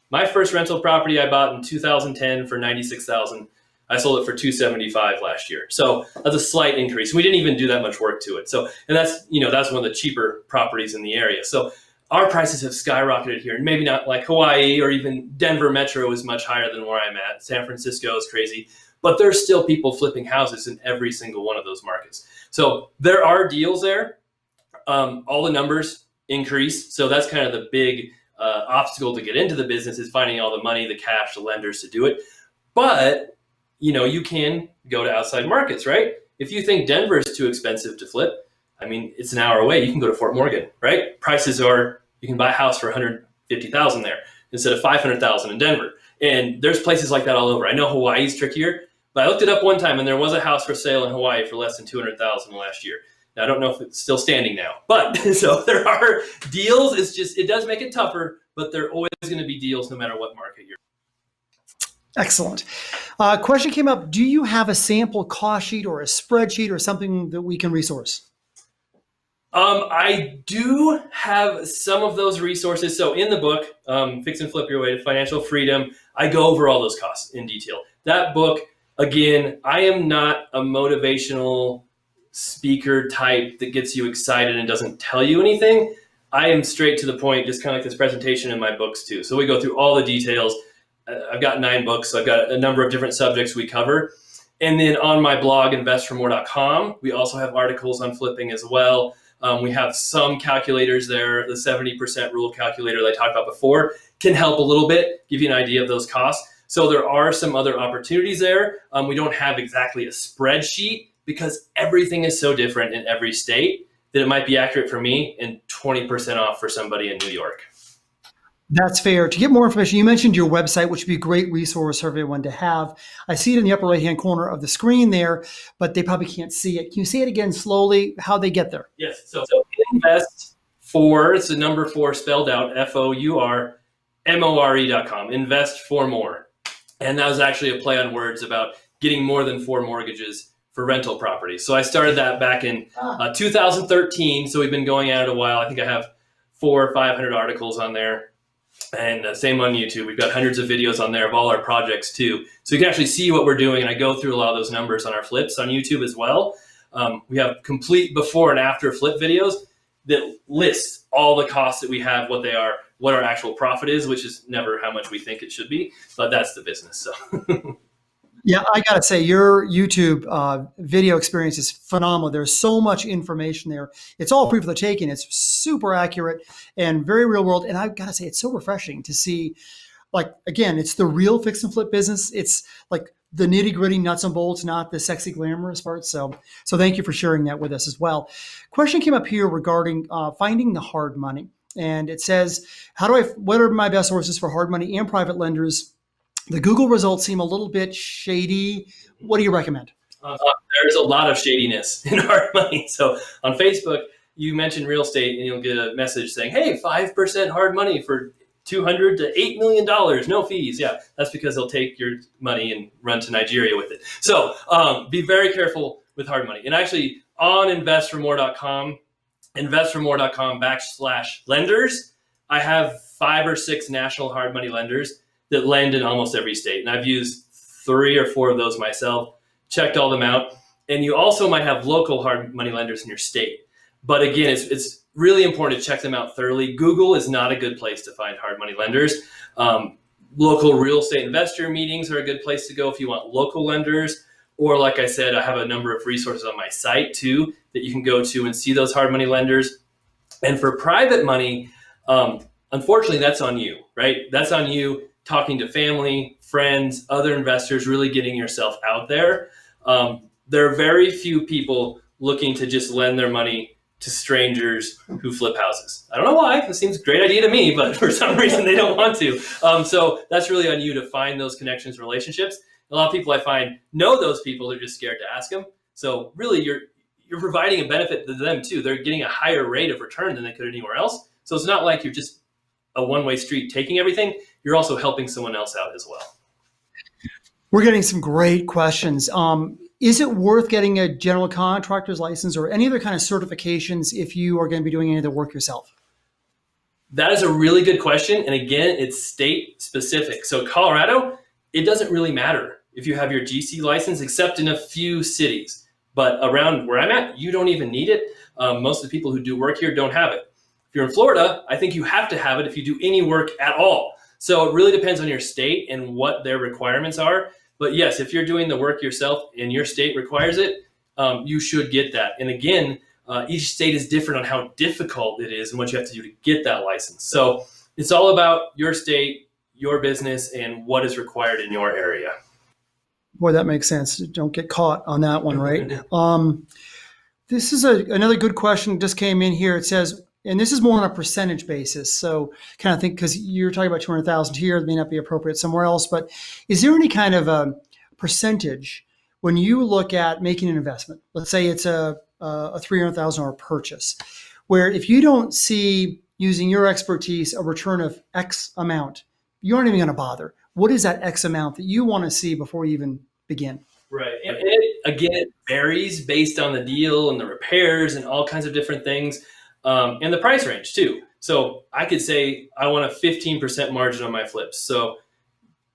My first rental property I bought in 2010 for $96,000. I sold it for $275 last year. So that's a slight increase. We didn't even do that much work to it. So, and that's one of the cheaper properties in the area. So our prices have skyrocketed here, and maybe not like Hawaii or even Denver Metro is much higher than where I'm at. San Francisco is crazy, but there's still people flipping houses in every single one of those markets. So there are deals there. All the numbers increase. So that's kind of the big obstacle to get into the business, is finding all the money, the cash, the lenders to do it. But, you can go to outside markets, right? If you think Denver is too expensive to flip, I mean, it's an hour away. You can go to Fort Morgan, right? Prices are, you can buy a house for $150,000 there instead of $500,000 in Denver. And there's places like that all over. I know Hawaii's trickier, but I looked it up one time and there was a house for sale in Hawaii for less than $200,000 last year. Now, I don't know if it's still standing now, but so there are deals. It's just, it does make it tougher, but there are always going to be deals no matter what market you're in. Excellent. Question came up. Do you have a sample cost sheet or a spreadsheet or something that we can resource? I do have some of those resources. So in the book, Fix and Flip Your Way to Financial Freedom, I go over all those costs in detail. That book, again, I am not a motivational speaker type that gets you excited and doesn't tell you anything. I am straight to the point, just kind of like this presentation in my books too. So we go through all the details. I've got 9 books. So I've got a number of different subjects we cover. And then on my blog, investformore.com, we also have articles on flipping as well. We have some calculators there. The 70% rule calculator that I talked about before can help a little bit, give you an idea of those costs. So there are some other opportunities there. We don't have exactly a spreadsheet because everything is so different in every state that it might be accurate for me and 20% off for somebody in New York. That's fair. To get more information, you mentioned your website, which would be a great resource for everyone to have. I see it in the upper right-hand corner of the screen there, but they probably can't see it. Can you say it again slowly, how they get there? Yes. So invest for, it's the number 4 spelled out, FOURMORE.com, invest for more. And that was actually a play on words about getting more than 4 mortgages for rental properties. So I started that back in 2013. So we've been going at it a while. I think I have 400 or 500 articles on there. And same on YouTube. We've got hundreds of videos on there of all our projects too. So you can actually see what we're doing. And I go through a lot of those numbers on our flips on YouTube as well. We have complete before and after flip videos. that lists all the costs that we have, what they are, what our actual profit is, which is never how much we think it should be, but that's the business. So Yeah, I gotta say, your YouTube video experience is phenomenal. There's so much information there. It's all free for the taking. It's super accurate and very real world. And I've gotta say, it's so refreshing to see. Like again, it's the real fix and flip business. It's like the nitty gritty nuts and bolts, not the sexy glamorous parts. So thank you for sharing that with us as well. Question came up here regarding finding the hard money, and it says, What are my best sources for hard money and private lenders? The Google results seem a little bit shady. What do you recommend? there's a lot of shadiness in hard money. So on Facebook, you mention real estate and you'll get a message saying, hey, 5% hard money for $200 to $8 million, no fees. Yeah, that's because they'll take your money and run to Nigeria with it. So be very careful with hard money. And actually on investformore.com/lenders, I have 5 or 6 national hard money lenders that lend in almost every state. And I've used 3 or 4 of those myself, checked all them out. And you also might have local hard money lenders in your state. But again, it's really important to check them out thoroughly. Google is not a good place to find hard money lenders. Local real estate investor meetings are a good place to go if you want local lenders. Or like I said, I have a number of resources on my site too that you can go to and see those hard money lenders. And for private money, unfortunately, that's on you, right? That's on you talking to family, friends, other investors, really getting yourself out there. There are very few people looking to just lend their money to strangers who flip houses. I don't know why. It seems a great idea to me, but for some reason they don't want to. So that's really on you to find those connections, relationships. A lot of people I find know those people. They're just scared to ask them. So really, you're providing a benefit to them too. They're getting a higher rate of return than they could anywhere else. So it's not like you're just a one-way street taking everything. You're also helping someone else out as well. We're getting some great questions. Is it worth getting a general contractor's license or any other kind of certifications if you are going to be doing any of the work yourself? That is a really good question. And again, it's state specific. So Colorado, it doesn't really matter if you have your GC license, except in a few cities. But around where I'm at, you don't even need it. Most of the people who do work here don't have it. If you're in Florida, I think you have to have it if you do any work at all. So it really depends on your state and what their requirements are. But yes, if you're doing the work yourself and your state requires it, you should get that. And again, each state is different on how difficult it is and what you have to do to get that license. So it's all about your state, your business, and what is required in your area. Boy, that makes sense. Don't get caught on that one, right? This is another good question just came in here. It says, and this is more on a percentage basis. So kind of think, because you're talking about 200,000 here, it may not be appropriate somewhere else, but is there any kind of a percentage when you look at making an investment? Let's say it's a $300,000 purchase, where if you don't see, using your expertise, a return of X amount, you aren't even going to bother. What is that X amount that you want to see before you even begin? Right. And it varies based on the deal and the repairs and all kinds of different things. And the price range too. So I could say I want a 15% margin on my flips. So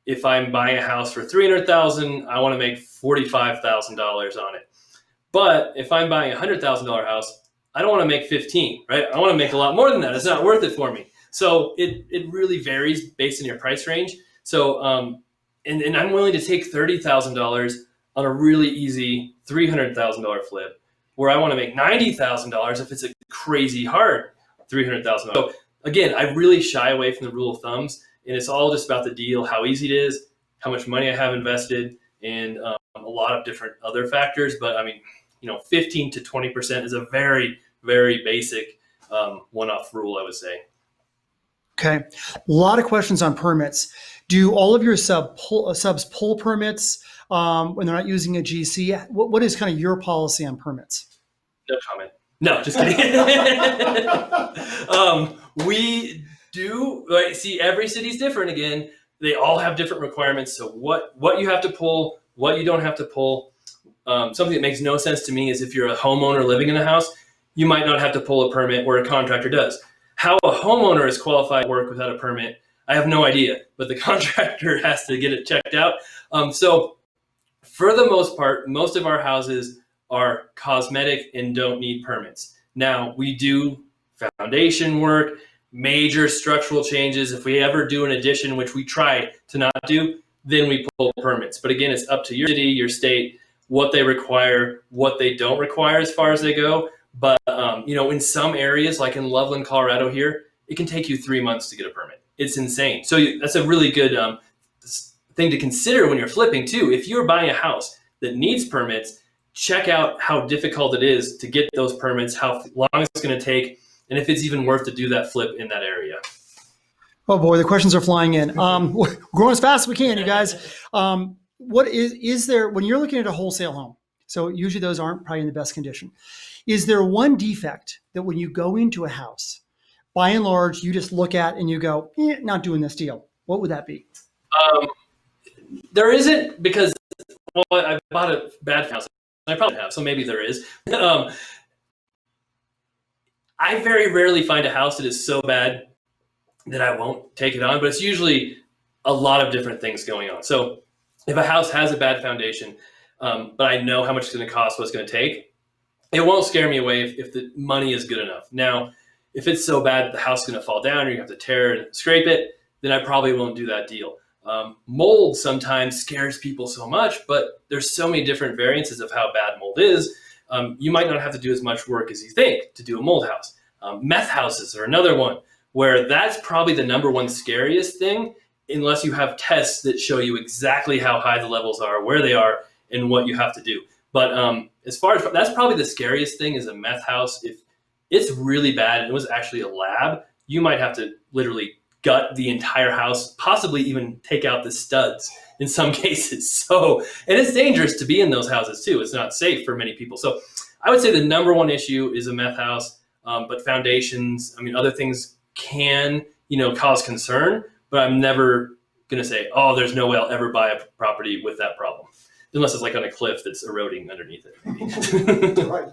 if I'm buying a house for $300,000, I want to make $45,000 on it. But if I'm buying a $100,000 house, I don't want to make 15, right? I want to make a lot more than that. It's not worth it for me. So it really varies based on your price range. So and I'm willing to take $30,000 on a really easy $300,000 flip, where I want to make $90,000 if it's a crazy hard $300,000. So again, I really shy away from the rule of thumbs, and it's all just about the deal, how easy it is, how much money I have invested, and a lot of different other factors. But I mean, 15 to 20% is a very, very basic one-off rule, I would say. Okay. A lot of questions on permits. Do all of your subs pull permits when they're not using a GC? What is kind of your policy on permits? No comment. No, just kidding. We do, right? See, every city's different again. They all have different requirements. So what you have to pull, what you don't have to pull. Something that makes no sense to me is if you're a homeowner living in the house, you might not have to pull a permit where a contractor does. How a homeowner is qualified to work without a permit, I have no idea, but the contractor has to get it checked out. So for the most part, most of our houses are cosmetic and don't need permits. Now, we do foundation work, major structural changes. If we ever do an addition, which we try to not do, then we pull permits. But again, it's up to your city, your state, what they require, what they don't require as far as they go. But, in some areas, like in Loveland, Colorado here, it can take you 3 months to get a permit. It's insane. So that's a really good thing to consider when you're flipping too. If you're buying a house that needs permits, check out how difficult it is to get those permits, how long it's going to take, and if it's even worth to do that flip in that area. Oh boy, the questions are flying in. We're going as fast as we can, you guys. What is there, when you're looking at a wholesale home, so usually those aren't probably in the best condition, is there one defect that when you go into a house, by and large, you just look at and you go, not doing this deal? What would that be? There isn't, because, I bought a bad house. I probably have, so maybe there is. I very rarely find a house that is so bad that I won't take it on, but it's usually a lot of different things going on. So if a house has a bad foundation, but I know how much it's going to cost, what it's going to take, it won't scare me away if the money is good enough. Now, if it's so bad that the house is going to fall down or you have to tear and scrape it, then I probably won't do that deal. Mold sometimes scares people so much, but there's so many different variances of how bad mold is. You might not have to do as much work as you think to do a mold house. Meth houses are another one where that's probably the number one scariest thing, unless you have tests that show you exactly how high the levels are, where they are, and what you have to do. But as far as that's probably the scariest thing is a meth house. If it's really bad and it was actually a lab, you might have to literally gut the entire house, possibly even take out the studs in some cases. So, and it's dangerous to be in those houses too. It's not safe for many people. So I would say the number one issue is a meth house, but foundations, other things can, cause concern, but I'm never going to say, oh, there's no way I'll ever buy a property with that problem. Unless it's like on a cliff that's eroding underneath it. Right.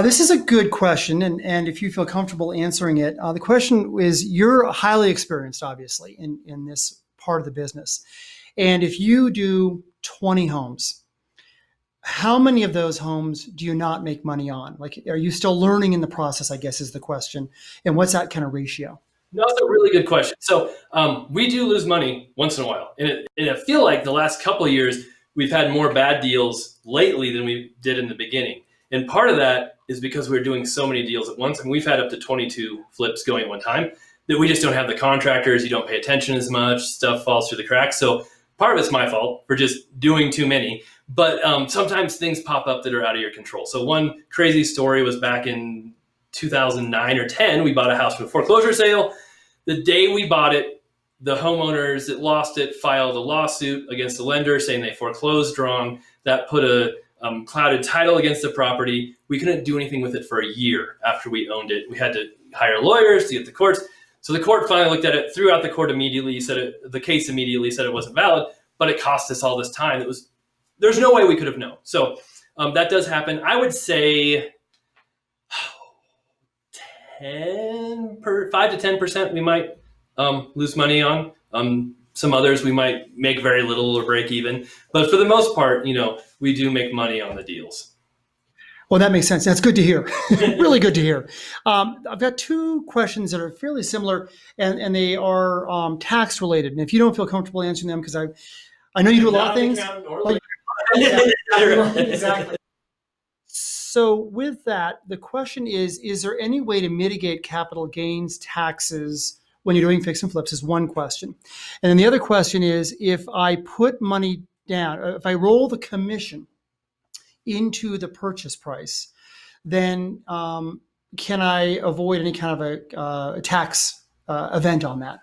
This is a good question, and if you feel comfortable answering it, the question is, you're highly experienced, obviously, in this part of the business. And if you do 20 homes, how many of those homes do you not make money on? Like, are you still learning in the process, I guess is the question. And what's that kind of ratio? No, that's a really good question. So we do lose money once in a while. And I feel like the last couple of years, we've had more bad deals lately than we did in the beginning. And part of that is because we're doing so many deals at once. And we've had up to 22 flips going at one time that we just don't have the contractors. You don't pay attention as much. Stuff falls through the cracks. So part of it's my fault for just doing too many. But sometimes things pop up that are out of your control. So one crazy story was back in 2009 or 10, we bought a house from a foreclosure sale. The day we bought it, the homeowners that lost it filed a lawsuit against the lender saying they foreclosed wrong. That put a clouded title against the property. We couldn't do anything with it for a year after we owned it. We had to hire lawyers to get the courts. So the court finally looked at it, threw out the court immediately, the case immediately said it wasn't valid, but it cost us all this time. There's no way we could have known. So that does happen. I would say 5 to 10% we might lose money on. Some others we might make very little or break even. But for the most part, we do make money on the deals. Well, that makes sense. That's good to hear. Really good to hear. I've got two questions that are fairly similar, and they are tax related. And if you don't feel comfortable answering them, because I know you do a lot of things. Exactly. So with that, the question is there any way to mitigate capital gains taxes when you're doing fix and flips is one question. And then the other question is, if I put money down, if I roll the commission into the purchase price, then can I avoid any kind of a tax event on that?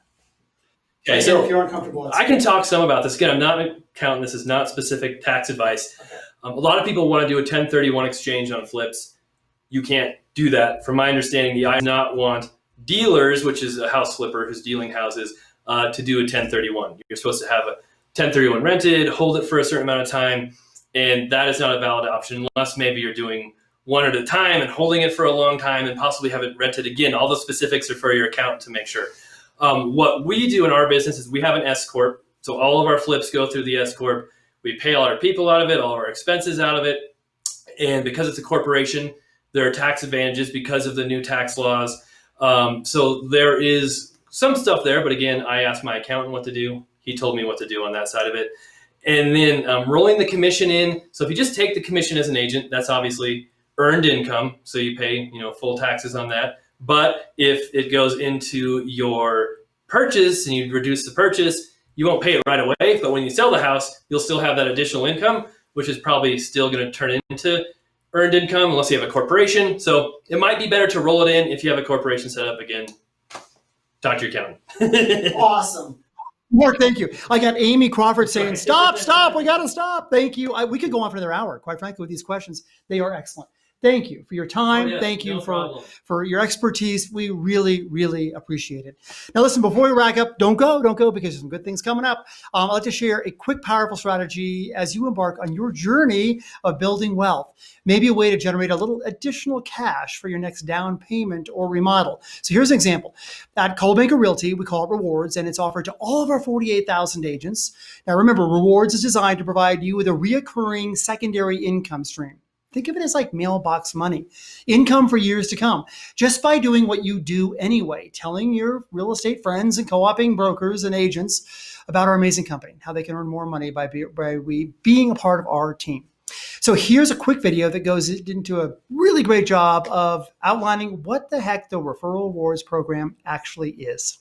Okay, so if you're uncomfortable, I can talk some about this. Again, I'm not an accountant. This is not specific tax advice. Okay. A lot of people want to do a 1031 exchange on flips. You can't do that. From my understanding, the I do not want dealers, which is a house flipper who's dealing houses, to do a 1031. You're supposed to have a 1031 rented, hold it for a certain amount of time, and that is not a valid option unless maybe you're doing one at a time and holding it for a long time and possibly have it rented again. All the specifics are for your accountant to make sure. What we do in our business is we have an S Corp. So all of our flips go through the S Corp. We pay all our people out of it, all of our expenses out of it. And because it's a corporation, There are tax advantages because of the new tax laws. So there is some stuff there, but again, I asked my accountant what to do. He told me what to do on that side of it. And then rolling the commission in. So if you just take the commission as an agent, that's obviously earned income. So you pay, full taxes on that. But if it goes into your purchase and you reduce the purchase, you won't pay it right away. But when you sell the house, you'll still have that additional income, which is probably still going to turn into earned income unless you have a corporation. So it might be better to roll it in if you have a corporation set up. Again, talk to your accountant. Awesome. Mark, thank you. I got Amy Crawford saying, stop, we got to stop. Thank you. We could go on for another hour, quite frankly, with these questions. They are excellent. Thank you for your time. Thank you for your expertise. We really, really appreciate it. Now, listen, before we wrap up, don't go because there's some good things coming up. I'd like to share a quick, powerful strategy as you embark on your journey of building wealth. Maybe a way to generate a little additional cash for your next down payment or remodel. So here's an example. At Coldwell Banker Realty, we call it Rewards, and it's offered to all of our 48,000 agents. Now, remember, Rewards is designed to provide you with a reoccurring secondary income stream. Think of it as like mailbox money, income for years to come, just by doing what you do anyway, telling your real estate friends and co-oping brokers and agents about our amazing company, how they can earn more money by being a part of our team. So here's a quick video that goes into a really great job of outlining what the heck the Referral Awards program actually is.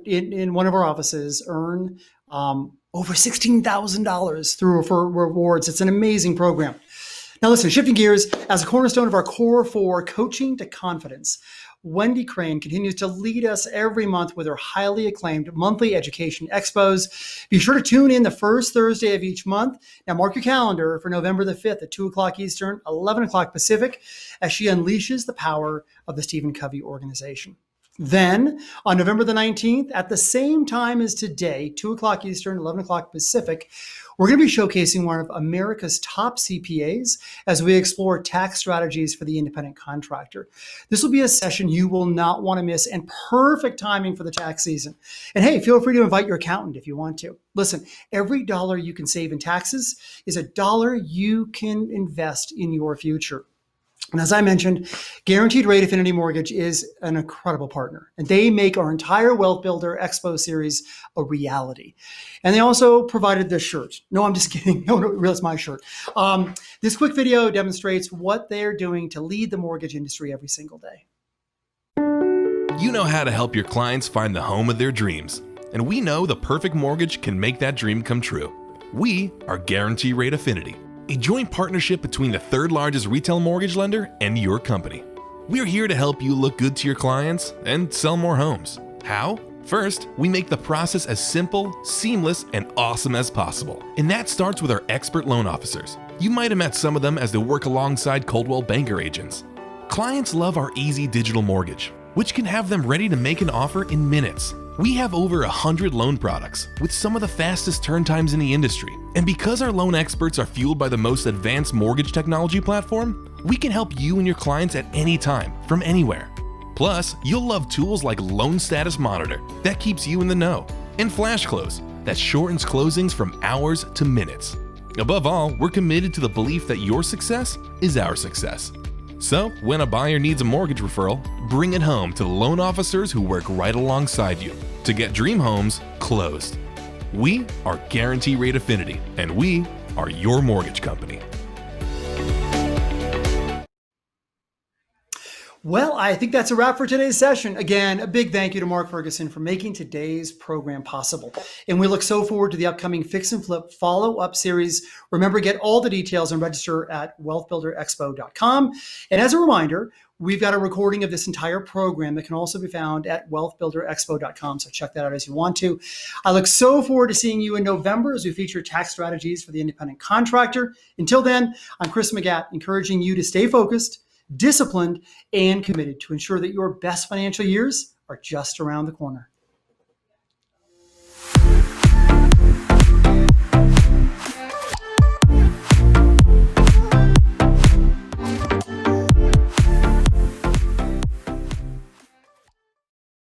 In one of our offices earn over $16,000 through Rewards. It's an amazing program. Now listen, shifting gears, as a cornerstone of our Core 4 Coaching to Confidence, Wendy Crane continues to lead us every month with her highly acclaimed monthly education expos. Be sure to tune in the first Thursday of each month. Now mark your calendar for November the 5th at 2 o'clock Eastern, 11 o'clock Pacific, as she unleashes the power of the Stephen Covey organization. Then, on November the 19th, at the same time as today, 2 o'clock Eastern, 11 o'clock Pacific, we're going to be showcasing one of America's top CPAs as we explore tax strategies for the independent contractor. This will be a session you will not want to miss and perfect timing for the tax season. And hey, feel free to invite your accountant if you want to. Listen, every dollar you can save in taxes is a dollar you can invest in your future. And as I mentioned, Guaranteed Rate Affinity Mortgage is an incredible partner, and they make our entire Wealth Builder Expo series a reality. And they also provided this shirt. No, I'm just kidding. No, it's my shirt. This quick video demonstrates what they're doing to lead the mortgage industry every single day. You know how to help your clients find the home of their dreams, and we know the perfect mortgage can make that dream come true. We are Guaranteed Rate Affinity, a joint partnership between the third largest retail mortgage lender and your company. We're here to help you look good to your clients and sell more homes. How? First, we make the process as simple, seamless, and awesome as possible. And that starts with our expert loan officers. You might have met some of them as they work alongside Coldwell Banker agents. Clients love our easy digital mortgage, which can have them ready to make an offer in minutes. We have over 100 loan products with some of the fastest turn times in the industry. And because our loan experts are fueled by the most advanced mortgage technology platform, we can help you and your clients at any time, from anywhere. Plus, you'll love tools like Loan Status Monitor that keeps you in the know, and Flash Close that shortens closings from hours to minutes. Above all, we're committed to the belief that your success is our success. So, when a buyer needs a mortgage referral, bring it home to the loan officers who work right alongside you to get dream homes closed. We are Guarantee Rate Affinity, and we are your mortgage company. Well, I think that's a wrap for today's session. Again, a big thank you to Mark Ferguson for making today's program possible. And we look so forward to the upcoming Fix and Flip follow-up series. Remember, get all the details and register at wealthbuilderexpo.com. And as a reminder, we've got a recording of this entire program that can also be found at wealthbuilderexpo.com. So check that out as you want to. I look so forward to seeing you in November as we feature tax strategies for the independent contractor. Until then, I'm Chris Mygatt, encouraging you to stay focused, disciplined, and committed to ensure that your best financial years are just around the corner.